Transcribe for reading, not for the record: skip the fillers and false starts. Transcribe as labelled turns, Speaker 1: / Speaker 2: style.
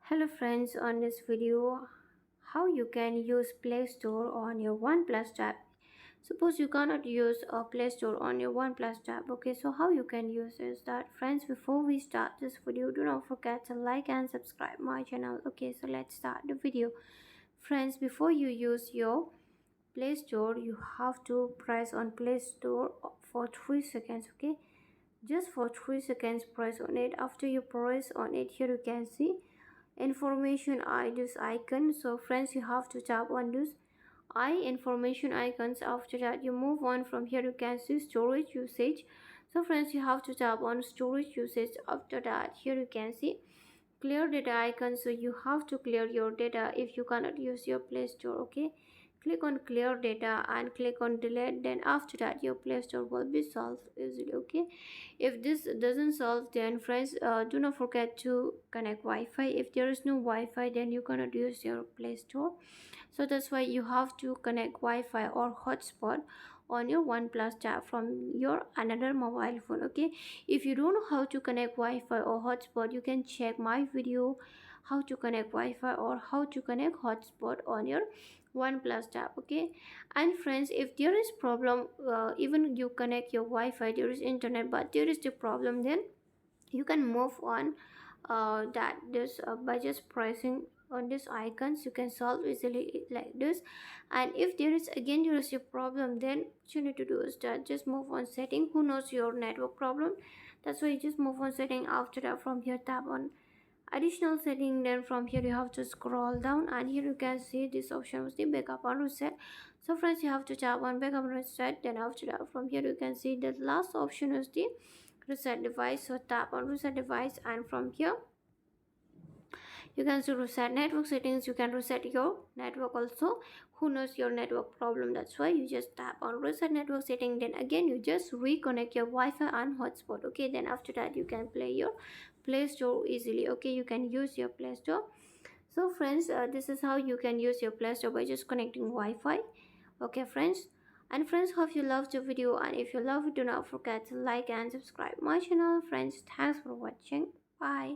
Speaker 1: Hello friends, on this video, how you can use Play Store on your OnePlus Tab. Suppose you cannot use a Play Store on your OnePlus Tab. Okay, so how you can use is that friends, before we start this video, do not forget to like and subscribe my channel. Okay, so let's start the video. Friends, before you use your Play Store, you have to press on Play Store for 3 seconds. Okay, just for 3 seconds press on it. After you press on it, here you can see information this icon. So friends, you have to tap on this information icons. After that, you move on. From here you can see storage usage. So friends, you have to tap on storage usage. After that, here you can see clear data icon. So you have to clear your data if you cannot use your Play Store. Okay, click on clear data and click on delete. Then after that, your Play Store will be solved easily. Okay, if this doesn't solve, then friends, do not forget to connect Wi-Fi. If there is no Wi-Fi, then you cannot use your Play Store. So that's why you have to connect Wi-Fi or hotspot on your OnePlus Tab from your another mobile phone. Okay, if you don't know how to connect Wi-Fi or hotspot, you can check my video how to connect Wi-Fi or how to connect hotspot on your OnePlus Tab. Okay, and friends, if there is problem, even you connect your Wi-Fi, there is internet, but there is the problem, then you can move on that this by just pressing on this icons. You can solve easily like this. And if there is again there is a problem, then what you need to do is that just move on setting. Who knows your network problem? That's why you just move on setting. After that, from here tap on additional setting. Then from here you have to scroll down, and here you can see this option was the backup and reset. So friends, you have to tap on backup and reset. Then after that, from here you can see the last option is the reset device. So tap on reset device, and from here you can also reset network settings. You can reset your network also. Who knows your network problem? That's why you just tap on reset network setting. Then again you just reconnect your Wi-Fi and hotspot. Okay, then after that you can play your Play Store easily. Okay, you can use your Play Store. So friends, this is how you can use your Play Store by just connecting Wi-Fi. Okay friends, and friends, hope you loved the video, and if you love it, do not forget to like and subscribe my channel. Friends, thanks for watching. Bye.